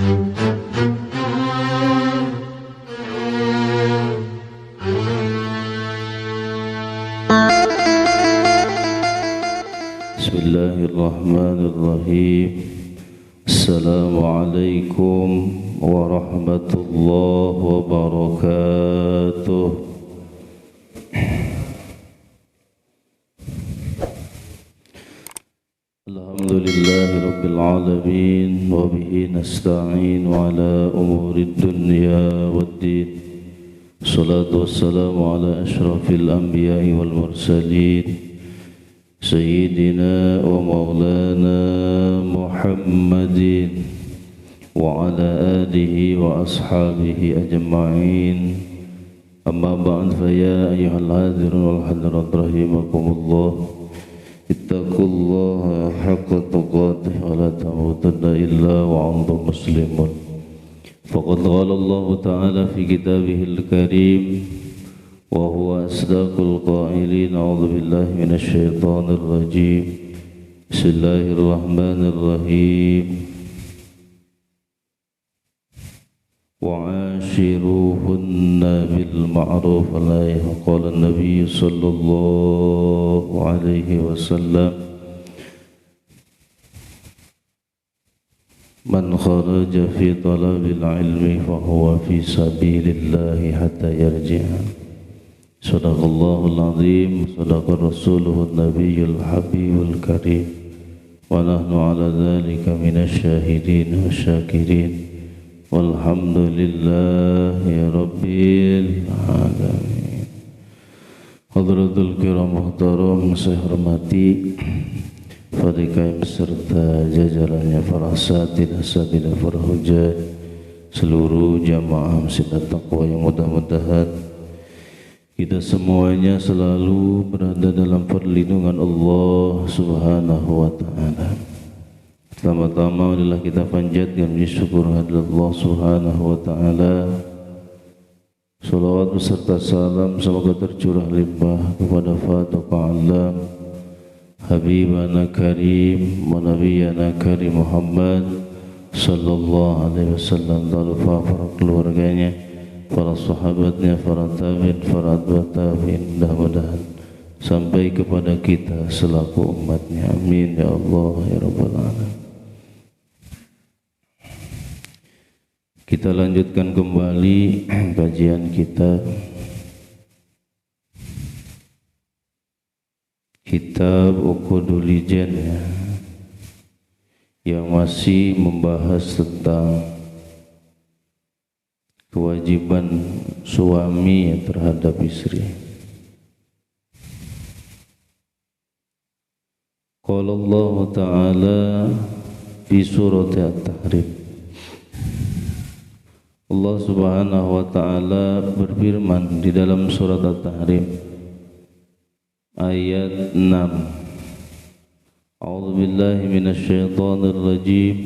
Bismillahirrahmanirrahim. Assalamualaikum warahmatullahi wabarakatuh. Alhamdulillahi rabbil alamin wa bihi nasta'in ala umurid dunya waddin. Salatu wassalamu ala ashrafil anbiya'i wal mursalin Sayyidina wa maulana Muhammadin wa ala alihi wa ashabihi ajma'in. Amma ba'd, fa ya ayyuhal hadirun wal hadirat rahimakumullah, ittaqullaha haqqa tuqatih wa la tamutunna illa wa antum muslimun. Faqad qala Allah ta'ala fi kitabihil karim wa huwa asdaqul qailin. A'udzu billahi minasy syaithanir rajim. Bismillahirrahmanirrahim. Wa 'ashiruhunna bil ma'ruf. Qala an-nabiy sallallahu alaihi wasallam, man kharaja fi talabil ilmi fa huwa fi sabilillahi hatta yarji'a. Sadaqallahul azim, sadaqa rasuluhun nabiyyul habibul karim, wa nahnu ala dhalika minasy syahidin wa syakirin, walhamdulillahi rabbil alamin. Hadratul kiram muhtaram, saya hormati fadikai beserta jajarannya para asatidzah para hujjah, seluruh jamaah Masjidut Taqwa yang mudah-mudahan kita semuanya selalu berada dalam perlindungan Allah Subhanahu wa ta'ala. Pertama-tama marilah kita panjatkan syukur kehadirat Allah Subhanahu wa ta'ala. Salawat beserta salam semoga tercurah limpah kepada Fatuqa Alam Habibana Karim wa Nabiyana Karim Muhammad sallallahu alaihi wasallam, lalu para keluarganya, para sahabatnya, para tabi'in, para atba' tabi'in, mudah-mudahan sampai kepada kita selaku umatnya. Amin ya Allah ya Rabbal Alamin. Kita lanjutkan kembali kajian kita, kitab Uqudul Ijan, yang masih membahas tentang kewajiban suami terhadap istri. Qala Allah Ta'ala fi surat At-Tahrim. Allah Subhanahu wa ta'ala berfirman di dalam surat At-Tahrim ayat 6. A'udzu billahi minasy syaithanir rajim.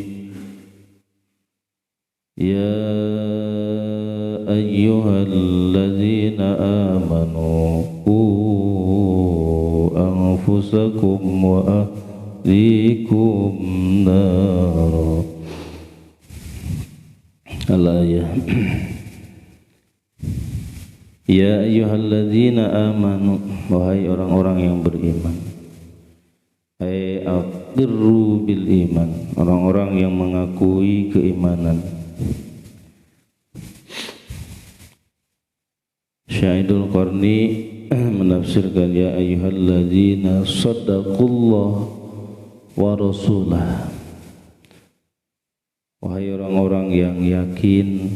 Ya ayyuhalladzina amanu qu anfusakum wa ahlikum nar. Al-ayah. Ya ayyuhalladzina amanu, wahai orang-orang yang beriman. Ay aqirru bil iman, orang-orang yang mengakui keimanan. Syahidul Qarni menafsirkan ya ayyuhalladzina sadaqullah wa rasulah, wahai orang-orang yang yakin,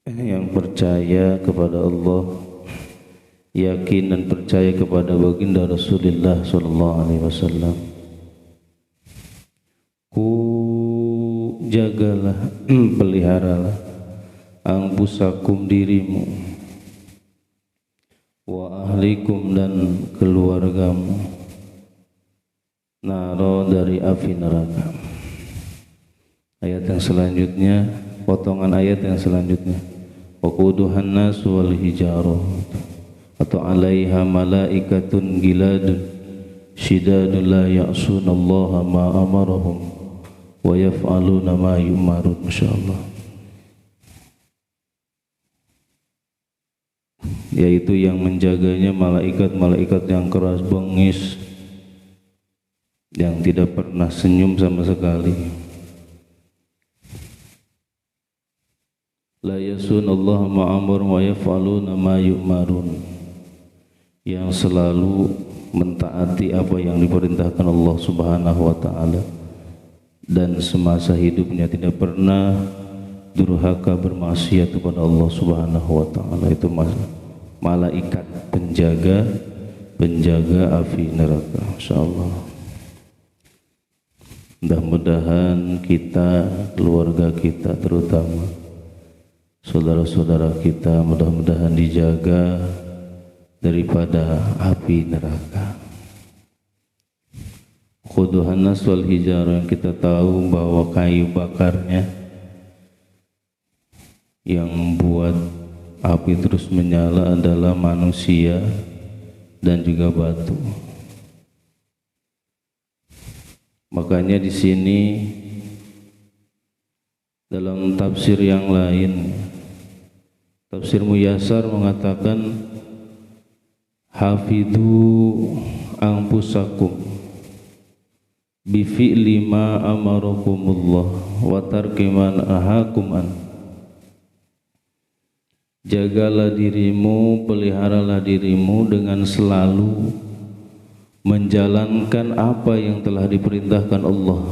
yang percaya kepada Allah, yakin dan percaya kepada baginda Rasulullah sallallahu alaihi wasallam. Ku jagalah, peliharalah anfusakum, dirimu, wa ahlikum, dan keluargamu, naro, dari api neraka. Ayat yang selanjutnya, potongan ayat yang selanjutnya, waquduhan nasu wal hijarah, atau alaiha malaikatun giladun shidadun la ya'sunallaha ma amarahum wa yaf'aluna ma yu'marun. Masyaallah. Yaitu yang menjaganya malaikat-malaikat yang keras bengis, yang tidak pernah senyum sama sekali. La yasunallaha ma'amur wa yaf'aluna ma yu'marun, yang selalu mentaati apa yang diperintahkan Allah Subhanahu wa taala dan semasa hidupnya tidak pernah durhaka bermaksiat kepada Allah Subhanahu wa taala. Itu malaikat penjaga api neraka. Insyaallah. Mudah-mudahan kita, keluarga kita, terutama saudara-saudara kita, mudah-mudahan dijaga daripada api neraka. Quduhan nas wal hijar, yang kita tahu bahwa kayu bakarnya yang membuat api terus menyala adalah manusia dan juga batu. Makanya di sini dalam tafsir yang lain, tafsir Muyassar mengatakan hafidhu anfusakum bi fi'li ma amarakumullah wa tarki ma nahakum an. Jagalah dirimu, peliharalah dirimu dengan selalu menjalankan apa yang telah diperintahkan Allah,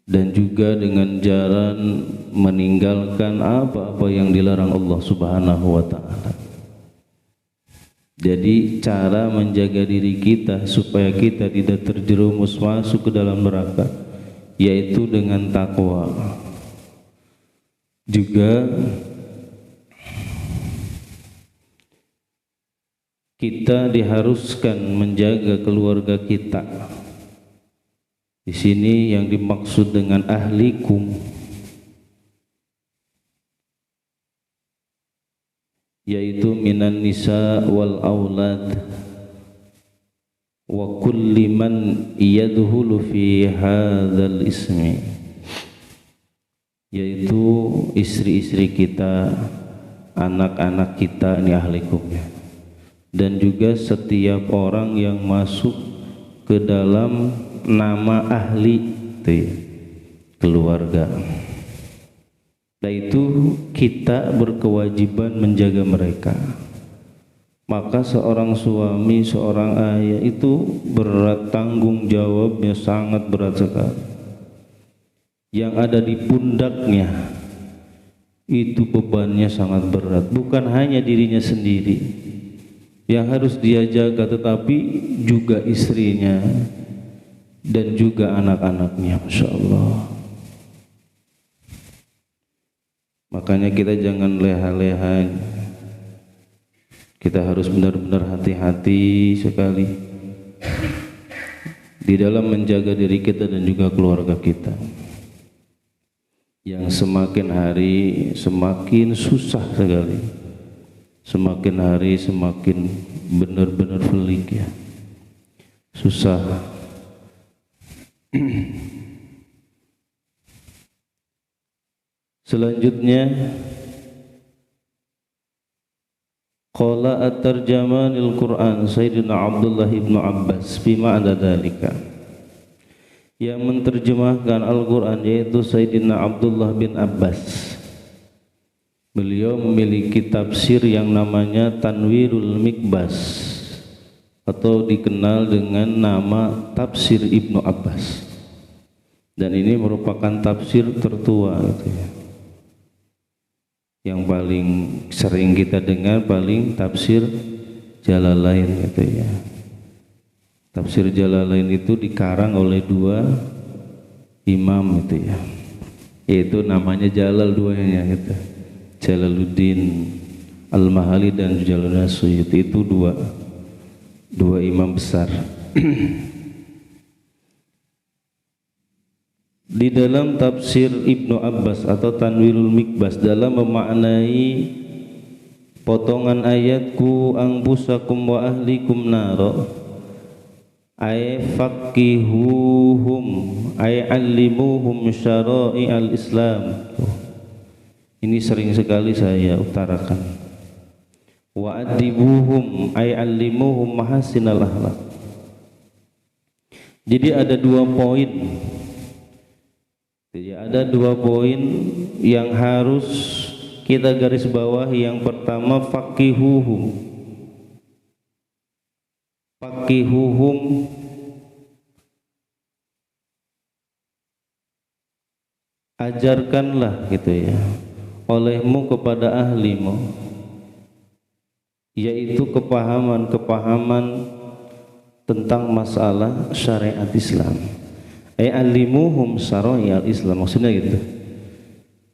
dan juga dengan jalan meninggalkan apa-apa yang dilarang Allah Subhanahu wa taala. Jadi cara menjaga diri kita supaya kita tidak terjerumus masuk ke dalam neraka yaitu dengan takwa. Juga kita diharuskan menjaga keluarga kita. Di sini yang dimaksud dengan ahlikum yaitu minan nisa wal aulad wa kulli man yadkhulu fi hadzal ismi, yaitu istri-istri kita, anak-anak kita, ini ahlikum ya. Dan juga setiap orang yang masuk ke dalam nama ahli itu ya, keluarga. Nah itu kita berkewajiban menjaga mereka. Maka seorang suami, seorang ayah itu berat, tanggung jawabnya sangat berat sekali. Yang ada di pundaknya itu bebannya sangat berat, bukan hanya dirinya sendiri yang harus dia jaga, tetapi juga istrinya dan juga anak-anaknya. Masya Allah. Makanya kita jangan leha-leha, kita harus benar-benar hati-hati sekali di dalam menjaga diri kita dan juga keluarga kita, yang semakin hari semakin susah sekali, semakin hari semakin benar-benar pelik ya, susah. Selanjutnya qala at-tarjamanil Quran Sayyidina Abdullah ibn Abbas bima ada dalika, yang menerjemahkan Al-Quran yaitu Sayyidina Abdullah bin Abbas. Beliau memiliki tafsir yang namanya Tanwirul Mikbas atau dikenal dengan nama tafsir Ibnu Abbas, dan ini merupakan tafsir tertua gitu ya. Yang paling sering kita dengar paling tafsir Jalalain gitu ya. Tafsir Jalalain itu dikarang oleh dua imam itu ya, yaitu namanya Jalal duanya gitu, Jalaluddin Al-Mahali dan Jalaluddin Suyuti, itu dua imam besar. Di dalam tafsir Ibnu Abbas atau Tanwirul Mikbas, dalam memaknai potongan ayatku angbusakum wa ahlikum naro, ay faqihuhum ay allimuhum syara'i'al Islam. Ini sering sekali saya utarakan. Wa adibuhum ay allimuhum mahasinal akhlak. Jadi ada 2 poin. Jadi ada 2 poin yang harus kita garis bawahi. Yang pertama faqihuhum. Faqihuhum ajarkanlah gitu ya olehmu kepada ahlimu, yaitu kepahaman tentang masalah syariat Islam. Alimuhum syara'i'al Islam, maksudnya gitu.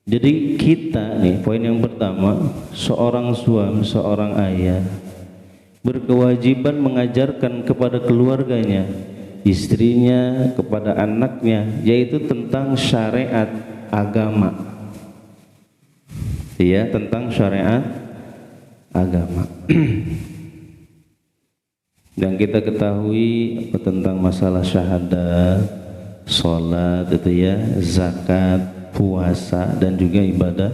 Jadi kita nih, poin yang pertama, seorang suami, seorang ayah berkewajiban mengajarkan kepada keluarganya, istrinya, kepada anaknya, yaitu tentang syariat agama. Ya, tentang syariat agama. Dan kita ketahui tentang masalah syahadat, sholat itu ya, zakat, puasa, dan juga ibadah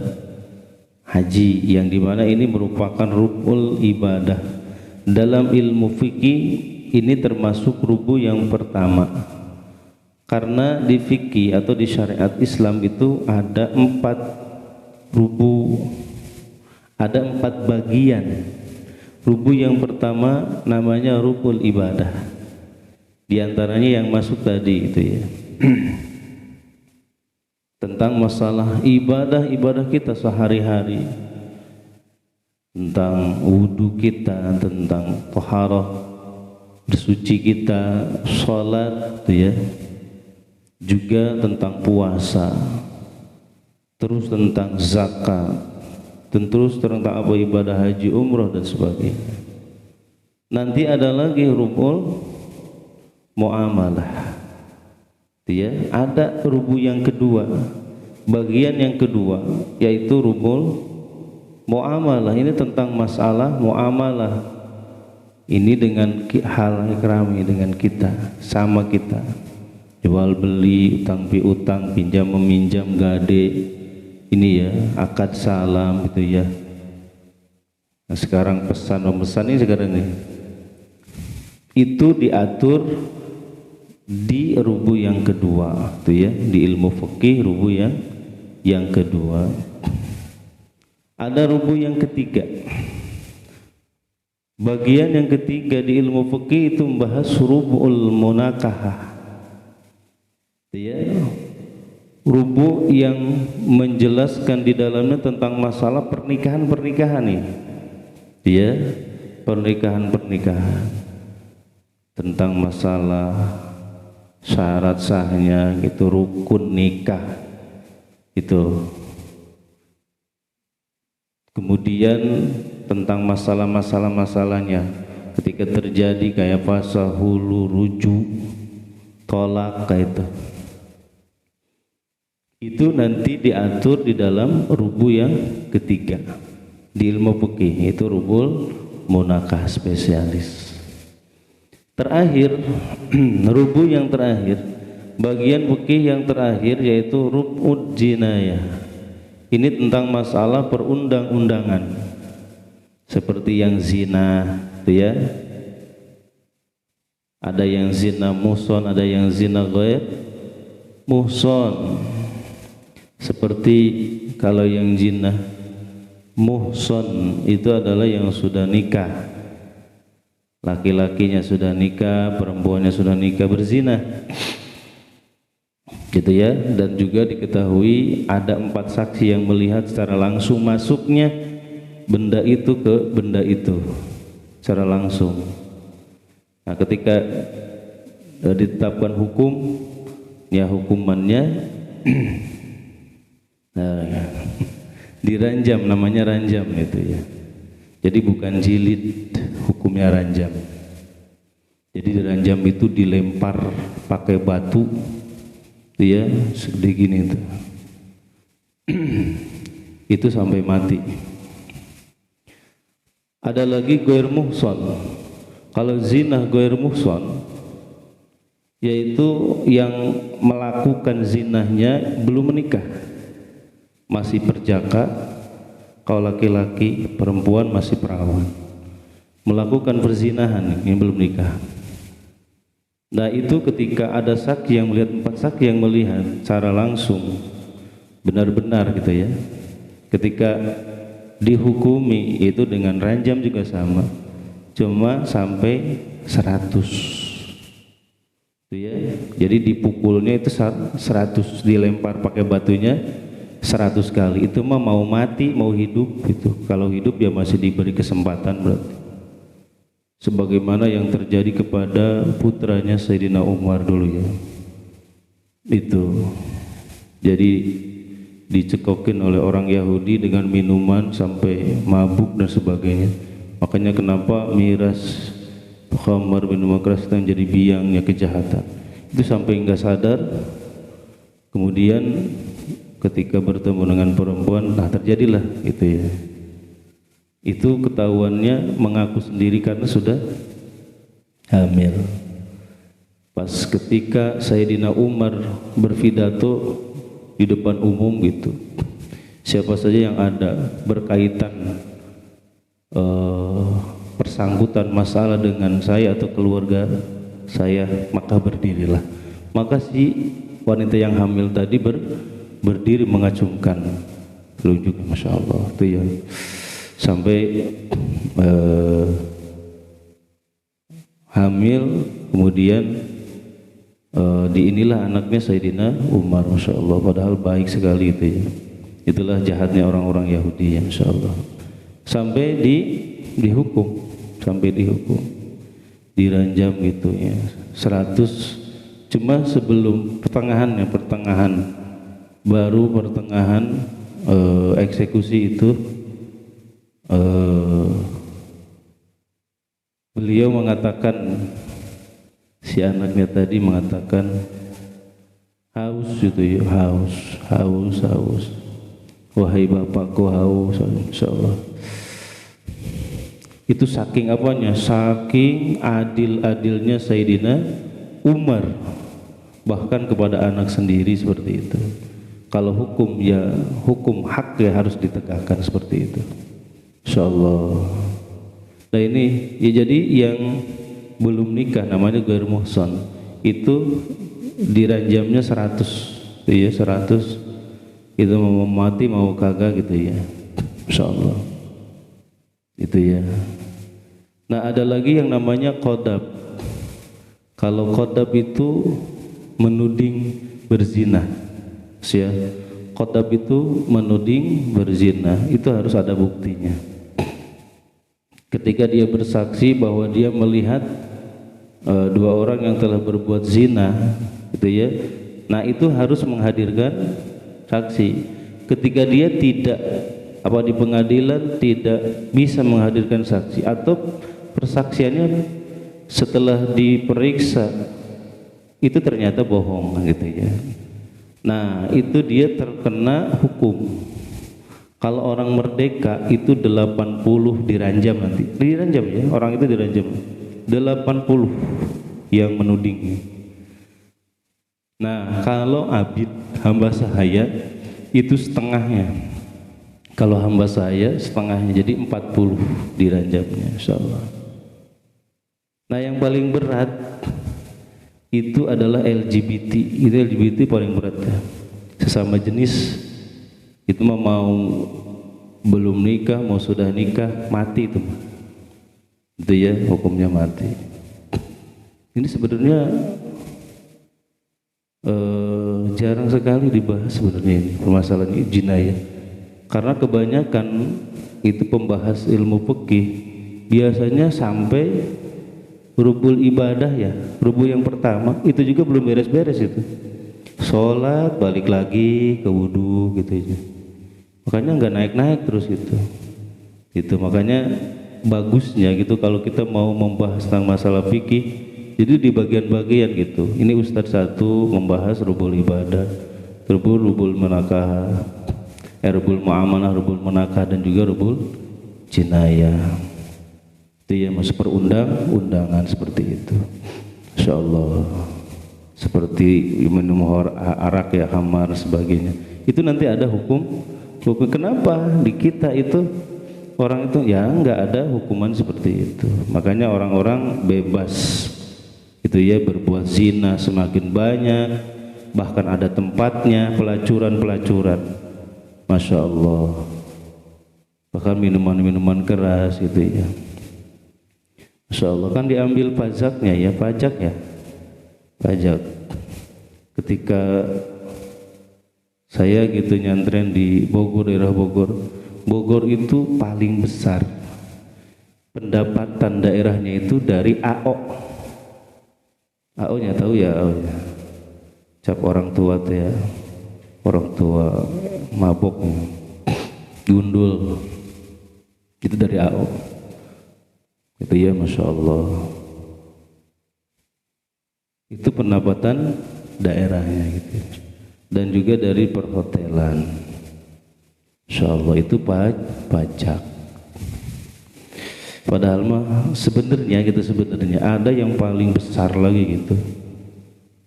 haji, yang dimana ini merupakan rukun ibadah. Dalam ilmu fikih ini termasuk rubu yang pertama, karena di fikih atau di syariat Islam itu ada 4 rubu, ada 4 bagian. Rubu yang pertama namanya rukun ibadah, di antaranya yang masuk tadi itu ya tentang masalah ibadah kita sehari-hari, tentang wudhu kita, tentang taharah, bersuci kita, sholat itu ya, juga tentang puasa, terus tentang zakat, dan terus tentang apa ibadah haji, umrah dan sebagainya. Nanti ada lagi rukun muamalah, ya, ada rubu yang kedua, bagian yang kedua, yaitu rukun muamalah. Ini tentang masalah muamalah ini dengan hal ikrami, dengan kita, sama kita, jual beli, utang piutang, pinjam meminjam, gade, ini ya, akad salam gitu ya. Nah, sekarang pesan memesan ini sekarang nih, itu diatur di rubu yang kedua tuh ya, di ilmu fikih rubu yang kedua. Ada rubu yang ketiga. Bagian yang ketiga di ilmu fikih itu membahas rubul munakahah. Ya, rubu yang menjelaskan di dalamnya tentang masalah pernikahan ini. Ya, pernikahan. Tentang masalah syarat sahnya gitu, rukun nikah itu. Kemudian tentang masalahnya ketika terjadi kayak fasa, hulu, rujuk, tolak kayak itu nanti diatur di dalam rubu yang ketiga di ilmu fikih, itu rubul munakah spesialis. Terakhir rubu yang terakhir, bagian fikih yang terakhir, yaitu rub'ud jinayah. Ini tentang masalah perundang-undangan, seperti yang zina itu ya, ada yang zina muhson, ada yang zina ghair muhson. Seperti kalau yang zina muhson itu adalah yang sudah nikah, laki-lakinya sudah nikah, perempuannya sudah nikah, berzina gitu ya. Dan juga diketahui ada 4 saksi yang melihat secara langsung masuknya benda itu ke benda itu secara langsung. Nah, ketika ditetapkan hukum, ya hukumannya diranjam, namanya ranjam itu ya. Jadi bukan jilid, hukumnya ranjam. Jadi ranjam itu dilempar pakai batu, ya, segede gini itu. Itu sampai mati. Ada lagi ghair muhson. Kalau zina ghair muhson yaitu yang melakukan zinahnya belum menikah, masih perjaka. Kalau laki-laki, perempuan masih perawan, melakukan perzinahan yang belum nikah. Nah itu ketika ada saksi yang melihat, 4 saksi yang melihat secara langsung benar-benar gitu ya, ketika dihukumi itu dengan ranjam juga sama, cuma sampai 100 itu ya. Jadi dipukulnya itu 100, dilempar pakai batunya 100 kali. Itu mah mau mati mau hidup gitu. Kalau hidup ya masih diberi kesempatan berarti. Sebagaimana yang terjadi kepada putranya Sayyidina Umar dulu ya. Itu. Jadi dicekokin oleh orang Yahudi dengan minuman sampai mabuk dan sebagainya. Makanya kenapa miras khamar, minuman keras itu jadi biangnya kejahatan. Itu sampai enggak sadar. Kemudian ketika bertemu dengan perempuan, nah terjadilah itu ya. Itu ketahuannya mengaku sendiri karena sudah hamil. Pas ketika Sayyidina Umar berpidato di depan umum gitu, siapa saja yang ada berkaitan persangkutan masalah dengan saya atau keluarga saya, maka berdirilah. Maka si wanita yang hamil tadi berdiri mengacungkan telunjuk, masya Allah itu ya, sampai hamil. Kemudian diinilah anaknya Sayyidina Umar, masya Allah, padahal baik sekali itu ya. Itulah jahatnya orang-orang Yahudi ya, masya Allah. Sampai dihukum, sampai dihukum, diranjam gitu ya, 100. Cuma sebelum pertengahan eksekusi itu beliau mengatakan, si anaknya tadi mengatakan haus gitu ya, haus, wahai bapakku haus, insyaallah. Itu saking apanya? Saking adil-adilnya Sayyidina Umar, bahkan kepada anak sendiri seperti itu. Kalau hukum ya hukum hak ya harus ditegakkan seperti itu, insyaallah. Nah ini ya, jadi yang belum nikah namanya ghair muhsan itu diranjamnya 100 ya, 100 itu mau mati mau kagak gitu ya, insyaallah itu ya. Nah ada lagi yang namanya qadab. Kalau qadab itu menuding berzina ya, qadab itu menuding berzina, itu harus ada buktinya. Ketika dia bersaksi bahwa dia melihat 2 orang yang telah berbuat zina gitu ya, nah itu harus menghadirkan saksi. Ketika dia tidak di pengadilan tidak bisa menghadirkan saksi atau persaksiannya setelah diperiksa itu ternyata bohong gitu ya, nah itu dia terkena hukum. Kalau orang merdeka itu 80 diranjam, nanti diranjam ya, orang itu diranjam 80 yang menuding. Nah kalau abid, hamba sahaya itu setengahnya. Kalau hamba saya setengahnya, jadi 40 diranjamnya, insyaallah. Nah yang paling berat itu adalah LGBT. Itu LGBT paling berat ya. Sesama jenis itu mau belum nikah mau sudah nikah mati itu ya, hukumnya mati. Ini sebenarnya jarang sekali dibahas sebenarnya ini permasalahan ini, jinayah. Karena kebanyakan itu pembahas ilmu fikih biasanya sampai rubul ibadah ya, rubul yang pertama itu juga belum beres-beres itu. Sholat balik lagi ke wudu gitu aja. Makanya nggak naik-naik terus itu makanya bagusnya gitu kalau kita mau membahas tentang masalah fikih jadi di bagian-bagian gitu. Ini Ustadz satu membahas rubul ibadah, rubul menakah, rubul muamalah, rubul menakah, dan juga rubul jinayah. Itu ya masuk perundang-undangan seperti itu, insyaallah. seperti minum arak ya, khamar sebagainya. Itu nanti ada hukum. Kenapa di kita itu orang itu ya nggak ada hukuman seperti itu. Makanya orang-orang bebas itu ya berbuat zina semakin banyak, bahkan ada tempatnya pelacuran, masya Allah, bahkan minuman keras gitu ya, masya Allah. Kan diambil pajaknya ya, pajak. Ketika saya gitu nyantren di Bogor, daerah Bogor itu paling besar pendapatan daerahnya itu dari AO. AO-nya tahu ya, AO ya. Cap orang tua tuh ya, orang tua mabok, gundul, itu dari AO. Itu ya, masya Allah. Itu pendapatan daerahnya gitu. Dan juga dari perhotelan, insya Allah itu pajak. Padahal mah sebenarnya ada yang paling besar lagi gitu,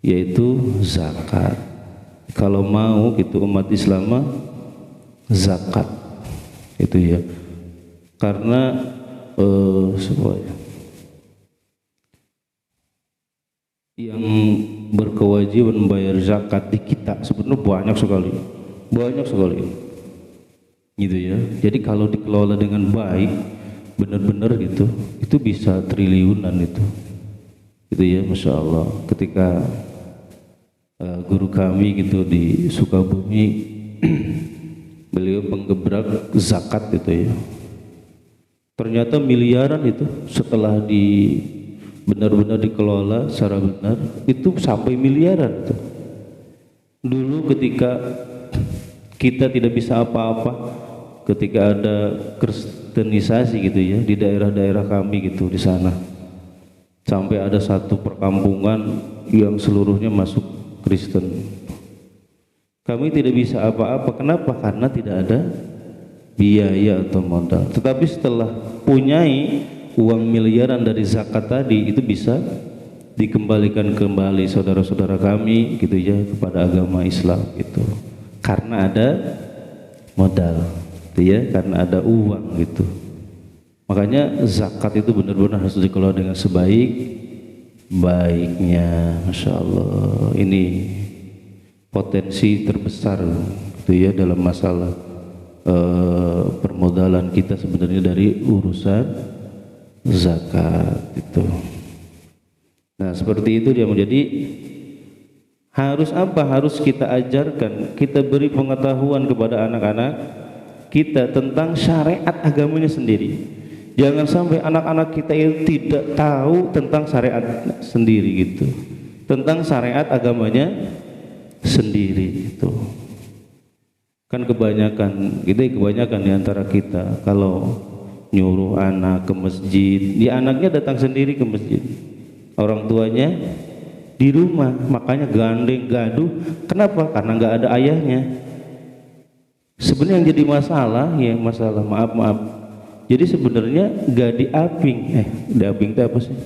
yaitu zakat. Kalau mau gitu umat Islam mah zakat itu ya, karena semuanya yang berkewajiban membayar zakat di kita sebenarnya banyak sekali gitu ya. Jadi kalau dikelola dengan baik, benar-benar gitu, itu bisa triliunan itu ya, masya Allah. Ketika guru kami gitu di Sukabumi beliau penggebrak zakat gitu ya, ternyata miliaran itu setelah benar-benar dikelola secara benar, itu sampai miliaran itu. Dulu ketika kita tidak bisa apa-apa, ketika ada kristenisasi gitu ya di daerah-daerah kami gitu di sana, sampai ada satu perkampungan yang seluruhnya masuk Kristen. Kami tidak bisa apa-apa. Kenapa? Karena tidak ada biaya atau modal. Tetapi setelah punyai uang miliaran dari zakat tadi, itu bisa dikembalikan kembali saudara-saudara kami gitu ya kepada agama Islam gitu, karena ada modal gitu ya, karena ada uang gitu. Makanya zakat itu benar-benar harus dikelola dengan sebaik-baiknya, masya Allah. Ini potensi terbesar gitu ya dalam masalah permodalan kita sebenarnya dari urusan zakat itu. Nah seperti itu dia. Jadi harus apa? Harus kita ajarkan, kita beri pengetahuan kepada anak-anak kita tentang syariat agamanya sendiri. Jangan sampai anak-anak kita itu tidak tahu tentang syariat sendiri gitu, tentang syariat agamanya sendiri itu. Kan kebanyakan di antara kita kalau nyuruh anak ke masjid, dia anaknya datang sendiri ke masjid, orang tuanya di rumah, makanya gandeng gaduh. Kenapa? Karena nggak ada ayahnya. Sebenarnya yang jadi masalah maaf, jadi sebenarnya nggak diaping, diaping itu apa sih?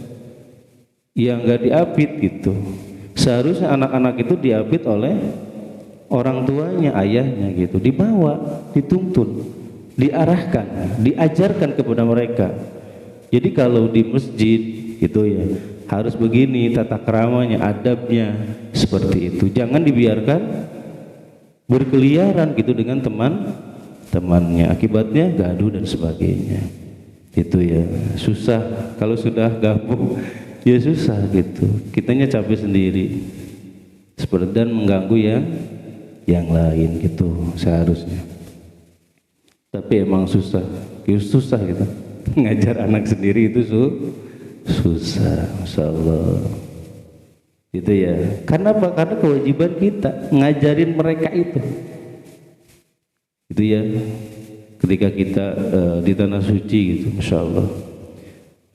Yang nggak diapit gitu. Seharusnya anak-anak itu diapit oleh orang tuanya, ayahnya gitu, dibawa, dituntun, diarahkan, diajarkan kepada mereka. Jadi kalau di masjid gitu ya harus begini tata keramanya, adabnya seperti itu. Jangan dibiarkan berkeliaran gitu dengan teman-temannya, akibatnya gaduh dan sebagainya. Itu ya susah kalau sudah gabung ya, susah gitu. Kitanya capek sendiri seperti dan mengganggu yang lain gitu seharusnya. Tapi emang susah gitu. Ngajar anak sendiri itu susah, masya Allah. Gitu ya. Karena apa? Karena kewajiban kita ngajarin mereka itu. Itu ya. Ketika kita di tanah suci gitu, masya Allah.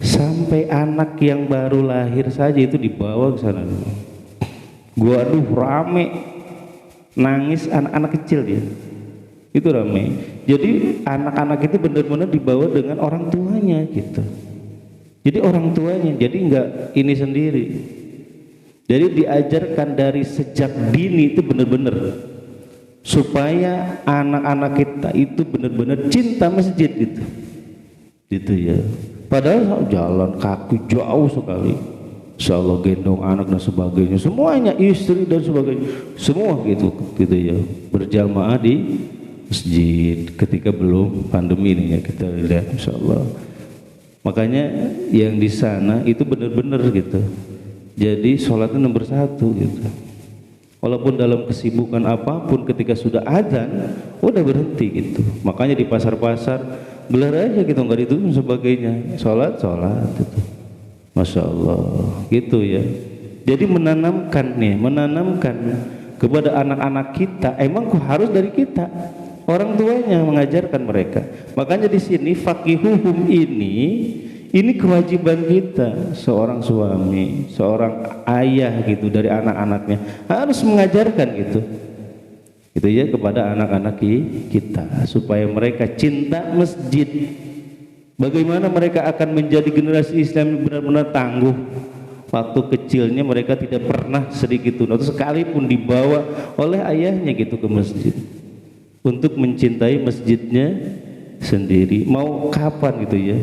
Sampai anak yang baru lahir saja itu dibawa ke sana. Gua rame, nangis anak-anak kecil dia. Itu ramai. Jadi anak-anak itu benar-benar dibawa dengan orang tuanya gitu. Jadi orang tuanya, jadi enggak ini sendiri. Jadi diajarkan dari sejak dini itu benar-benar supaya anak-anak kita itu benar-benar cinta masjid gitu. Gitu ya. Padahal jalan kaki jauh sekali. Insyaallah gendong anak dan sebagainya, semuanya, istri dan sebagainya, semua gitu ya. Berjamaah di masjid ketika belum pandemi ini ya, kita lihat insyaallah. Makanya yang di sana itu benar-benar gitu. Jadi sholatnya nomor satu gitu. Walaupun dalam kesibukan apapun, ketika sudah adzan udah berhenti gitu. Makanya di pasar-pasar gelar aja gitu, nggak ditutup sebagainya, sholat gitu. Masya Allah gitu ya. Jadi menanamkan kepada anak-anak kita, emang harus dari kita, orang tuanya mengajarkan mereka. Makanya di sini faqihuhum ini kewajiban kita, seorang suami, seorang ayah gitu, dari anak-anaknya harus mengajarkan gitu ya kepada anak-anak kita, supaya mereka cinta masjid. Bagaimana mereka akan menjadi generasi Islam yang benar-benar tangguh. Waktu kecilnya mereka tidak pernah sedikit pun atau sekalipun dibawa oleh ayahnya gitu ke masjid untuk mencintai masjidnya sendiri. Mau kapan gitu ya,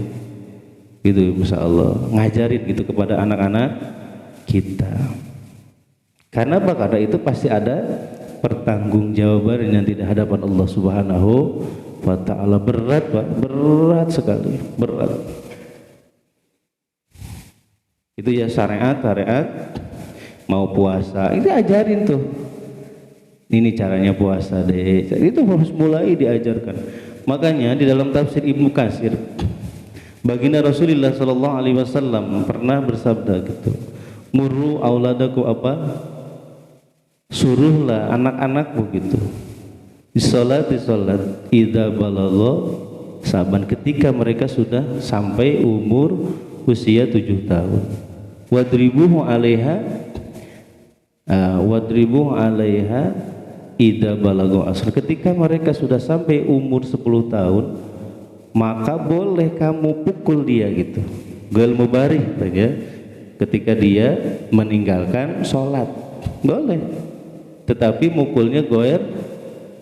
gitu Masya Allah, ngajarin gitu kepada anak-anak kita. Karena apa? Karena itu pasti ada pertanggungjawaban yang di hadapan Allah Subhanahu wa ta'ala. Berat Pak, berat sekali, berat. Itu ya syariat mau puasa ini ajarin tuh, ini caranya puasa deh, itu harus mulai diajarkan. Makanya di dalam tafsir Ibnu Katsir, baginda Rasulullah sallallahu alaihi wasallam pernah bersabda gitu, muru auladaku apa, suruhlah anak-anakmu gitu sholat idza balagha saban, ketika mereka sudah sampai umur usia 7 tahun. Wadribuhu 'alaiha idza balagha asr, ketika mereka sudah sampai umur 10 tahun maka boleh kamu pukul dia gitu, gal mubarih ya, ketika dia meninggalkan sholat boleh, tetapi mukulnya goer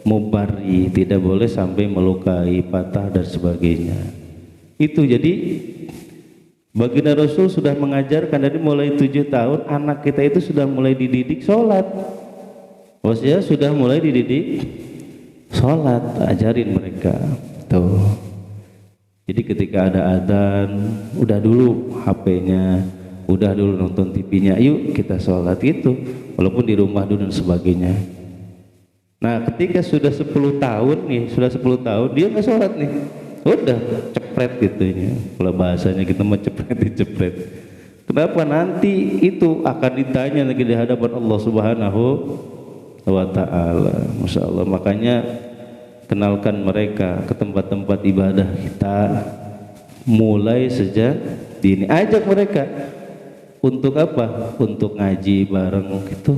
mubari, tidak boleh sampai melukai, patah dan sebagainya. Itu jadi baginda Rasul sudah mengajarkan dari mulai 7 tahun anak kita itu sudah mulai dididik sholat. Maksudnya sudah mulai dididik sholat, ajarin mereka tuh. Jadi ketika ada adzan, udah dulu HP-nya, udah dulu nonton TV-nya, yuk kita sholat gitu, walaupun di rumah dulu dan sebagainya. Nah ketika sudah 10 tahun nih, dia nggak sholat nih, udah cepret gitunya, kalau bahasanya kita mau cepret. Kenapa? Nanti itu akan ditanya lagi di hadapan Allah Subhanahu wa ta'ala. Masya Allah. Makanya kenalkan mereka ke tempat-tempat ibadah kita mulai sejak dini, ajak mereka untuk apa? Untuk ngaji bareng gitu.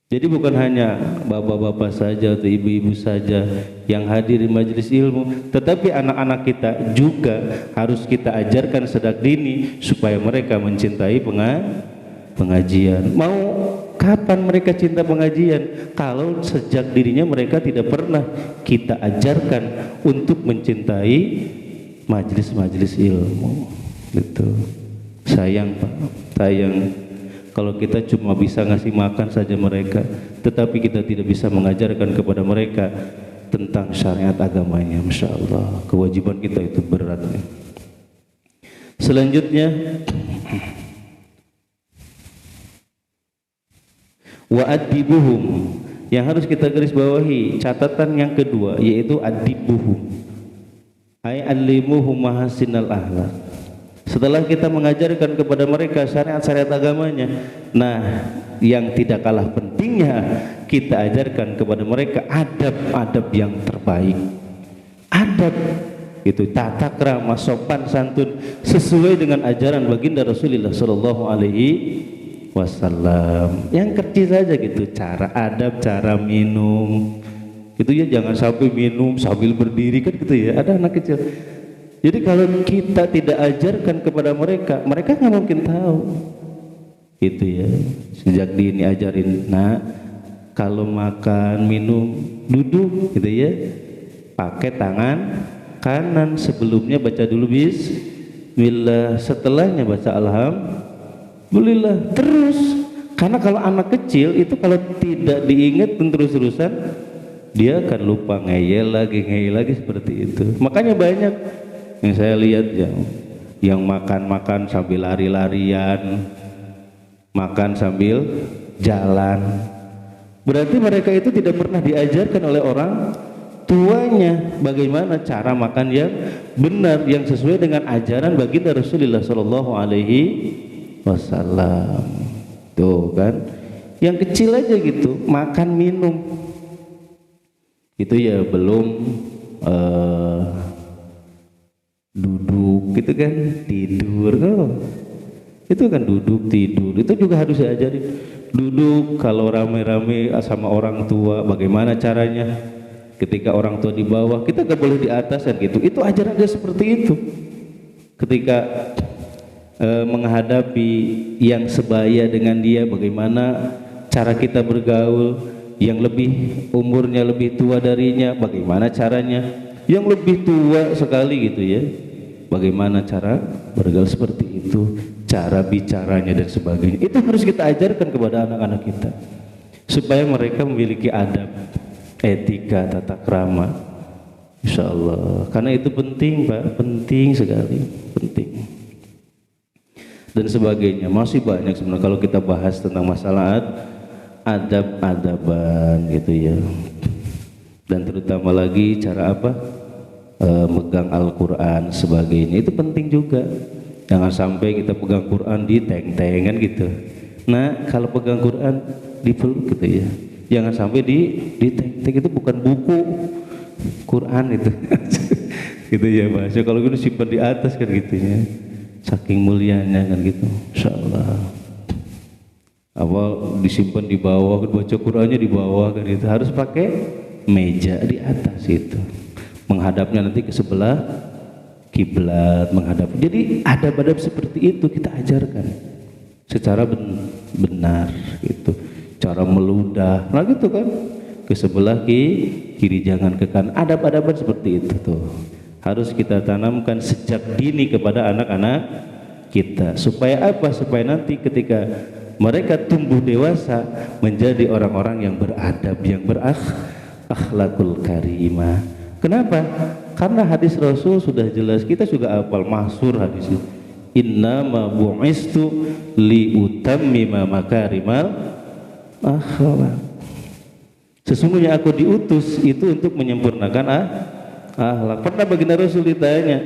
Jadi bukan hanya bapak-bapak saja atau ibu-ibu saja yang hadir di majelis ilmu, tetapi anak-anak kita juga harus kita ajarkan sejak dini supaya mereka mencintai pengajian. Mau kapan mereka cinta pengajian? Kalau sejak dirinya mereka tidak pernah kita ajarkan untuk mencintai majelis-majelis ilmu. Gitu. Sayang Pak, sayang. Kalau kita cuma bisa ngasih makan saja mereka, tetapi kita tidak bisa mengajarkan kepada mereka tentang syariat agamanya. Masya Allah, kewajiban kita itu berat. Selanjutnya, wa adibuhum, yang harus kita garis bawahi, catatan yang kedua yaitu adibuhum, ay alimuhum mahasinal ahlak. Setelah kita mengajarkan kepada mereka syariat-syariat agamanya, nah yang tidak kalah pentingnya kita ajarkan kepada mereka adab-adab yang terbaik. Adab itu tata krama, sopan santun sesuai dengan ajaran baginda Rasulullah Shallallahu Alaihi Wasallam. Yang kecil saja gitu, cara adab, cara minum, itu ya, jangan sampai minum sambil berdiri kan gitu ya, ada anak kecil. Jadi kalau kita tidak ajarkan kepada mereka, mereka nggak mungkin tahu. Itu ya, sejak dini ajarin, nah kalau makan minum duduk gitu ya, pakai tangan kanan, sebelumnya baca dulu bismillah, setelahnya baca alhamdulillah terus. Karena kalau anak kecil itu kalau tidak diingat terus-terusan dia akan lupa, ngeyel lagi seperti itu. Makanya banyak yang saya lihat yang makan sambil lari-larian, makan sambil jalan. Berarti mereka itu tidak pernah diajarkan oleh orang tuanya bagaimana cara makan yang benar, yang sesuai dengan ajaran baginda Rasulullah Shallallahu Alaihi Wasallam. Tuh kan, yang kecil aja gitu makan minum itu ya belum duduk gitu kan, tidur itu kan duduk tidur itu juga harus diajarin. Duduk kalau rame-rame sama orang tua bagaimana caranya, ketika orang tua di bawah kita gak boleh di atas kan gitu. Itu ajaran dia seperti itu. Ketika menghadapi yang sebaya dengan dia, bagaimana cara kita bergaul, yang lebih umurnya lebih tua darinya bagaimana caranya, yang lebih tua sekali gitu ya, bagaimana cara bergaul seperti itu, cara bicaranya dan sebagainya. Itu harus kita ajarkan kepada anak-anak kita supaya mereka memiliki adab, etika, tata krama, insya Allah. Karena itu penting Pak, penting sekali, penting. Dan sebagainya, masih banyak sebenarnya kalau kita bahas tentang masalah adab-adaban gitu ya. Dan terutama lagi cara apa megang Al-Quran sebagainya, itu penting juga. Jangan sampai kita pegang Quran di teng-teng kan gitu. Nah kalau pegang Quran dipeluk gitu ya, jangan sampai di teng-teng, itu bukan buku Quran itu gitu ya Mas. Kalau gitu simpan di atas kan gitu ya, saking mulianya kan gitu, insyaallah. Apa disimpan di bawah, baca Qurannya di bawah kan gitu. Harus pakai meja di atas itu, menghadapnya nanti ke sebelah kiblat, menghadap. Jadi adab-adab seperti itu kita ajarkan secara benar gitu. Cara meludah, nah gitu kan, ke sebelah kiri jangan ke kanan. Adab-adaban seperti itu tuh harus kita tanamkan sejak dini kepada anak-anak kita. Supaya apa? Supaya nanti ketika mereka tumbuh dewasa menjadi orang-orang yang beradab, yang berakhlakul karimah. Kenapa? Karena hadis Rasul sudah jelas, kita juga hafal masyhur hadis itu. Innama bu'istu li utammima makarimal akhlak. Sesungguhnya aku diutus itu untuk menyempurnakan akhlak. Pernah baginda Rasul ditanya,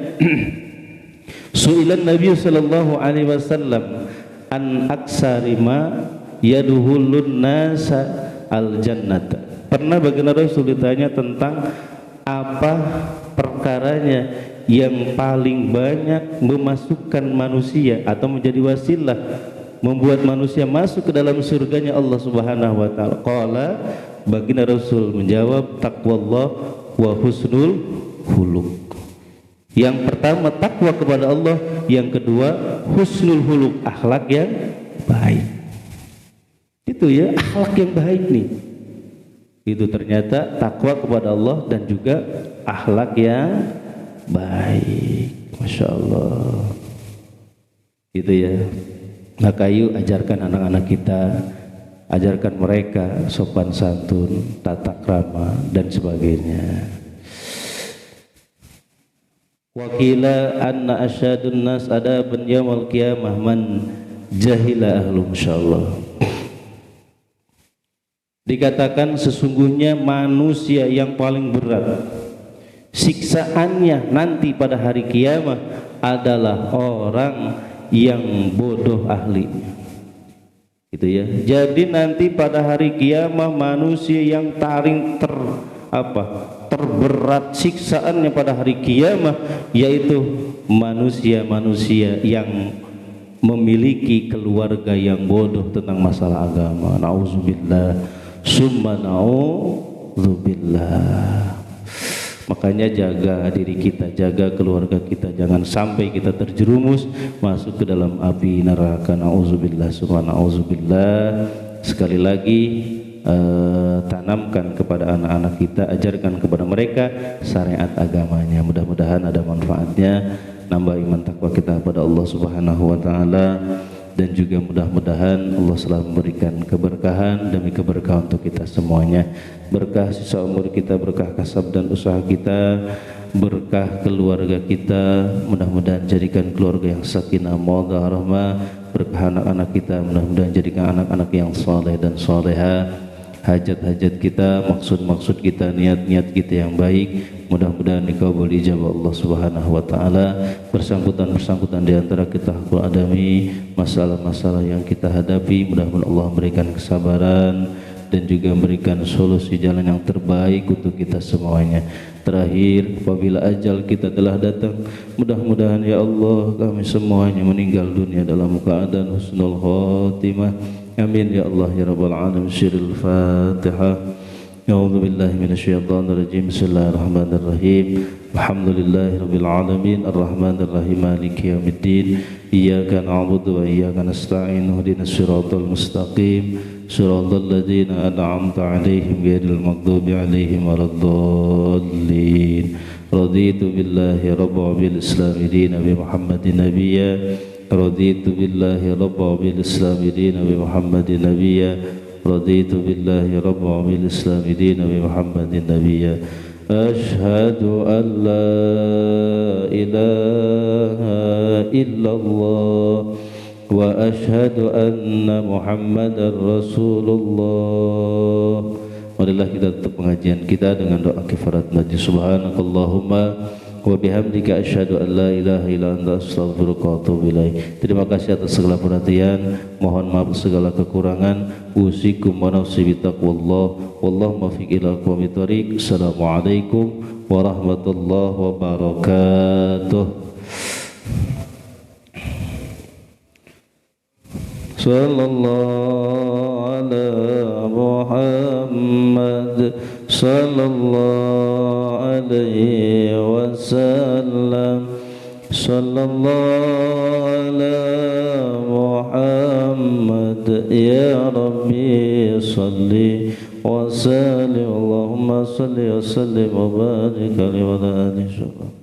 Su'ilan Nabi sallallahu alaihi wasallam an aksarima yaduhulun nasa al jannata. Pernah baginda Rasul ditanya tentang apa perkaranya yang paling banyak memasukkan manusia atau menjadi wasilah membuat manusia masuk ke dalam surganya Allah Subhanahu wa taala. Qala, baginda Rasul menjawab, taqwallah wa husnul khuluq. Yang pertama takwa kepada Allah, yang kedua husnul khuluq, akhlak yang baik. Itu ya, akhlak yang baik nih. Itu ternyata takwa kepada Allah dan juga akhlak yang baik. Masya Allah. Itu ya. Maka yuk ajarkan anak-anak kita, ajarkan mereka sopan santun, tata krama dan sebagainya. Wakila anna asyadun nas adaban yaumil qiyamah man jahila ahlu, insyaallah. Dikatakan sesungguhnya manusia yang paling berat siksaannya nanti pada hari kiamat adalah orang yang bodoh ahlinya. Gitu ya. Jadi nanti pada hari kiamat manusia yang paling terberat siksaannya pada hari kiamat yaitu manusia-manusia yang memiliki keluarga yang bodoh tentang masalah agama. Nauzubillah summa nauzubillah. Makanya jaga diri kita, jaga keluarga kita, jangan sampai kita terjerumus masuk ke dalam api neraka. Nauzubillah, subhanallah. Sekali lagi tanamkan kepada anak-anak kita, ajarkan kepada mereka syariat agamanya. Mudah-mudahan ada manfaatnya, nambah iman takwa kita pada Allah Subhanahu wa taala, dan juga mudah-mudahan Allah selalu memberikan keberkahan demi keberkahan untuk kita semuanya. Berkah sisa umur kita, berkah kasab dan usaha kita, berkah keluarga kita, mudah-mudahan jadikan keluarga yang sakinah mawaddah rahmah. Berkah anak-anak kita, mudah-mudahan jadikan anak-anak yang saleh dan saleha. Hajat-hajat kita, maksud-maksud kita, niat-niat kita yang baik, mudah-mudahan dikabul ijabah Allah Subhanahu wa taala. Bersangkutan di antara kita hakul adami, masalah-masalah yang kita hadapi, mudah-mudahan Allah memberikan kesabaran dan juga memberikan solusi jalan yang terbaik untuk kita semuanya. Terakhir, apabila ajal kita telah datang, mudah-mudahan ya Allah kami semuanya meninggal dunia dalam keadaan husnul khotimah. Amin ya Allah ya rabbal alamin. Syirul Fatihah. A'udzu billahi minasyaitonir rajim. Bismillahirrahmanirrahim. Alhamdulillahi rabbil alamin, arrahmanir rahim, maliki yaumiddin. Iyyaka na'budu wa iyyaka nasta'in. Ihdinas siratal mustaqim. Siratal ladzina an'amta 'alaihim ghairil maghdubi 'alaihim waladdallin. Raditu billahi rabban bil islam dinan bi Muhammadin nabiyya. Raditu billahi rabban bil islam dinan bi Muhammadin nabiyya. Raditu billahi rabban bil islam dinan bi Muhammadin nabiyya. Ashhadu an la ilaha illallah wa ashhadu anna Muhammadar Rasulullah. Marilah kita tutup pengajian kita dengan doa kifarat majlis. Subhanakallahumma wa bihamdika asyhadu an la ilaha illa anta astaghfiruka wa atubu ilaik. Terima kasih atas segala perhatian, mohon maaf segala kekurangan. Usikum wa nafsi bitaqwallah, wallahu muwaffiq ila aqwamit thoriq. Assalamualaikum warahmatullahi wabarakatuh. Sallallahu ala Muhammad sallallahu alaihi wasallam. Sallallahu ala Muhammad ya Rabbi salli wa sallim. Allahumma salli wa sallim wa barik alaihi wa alihi.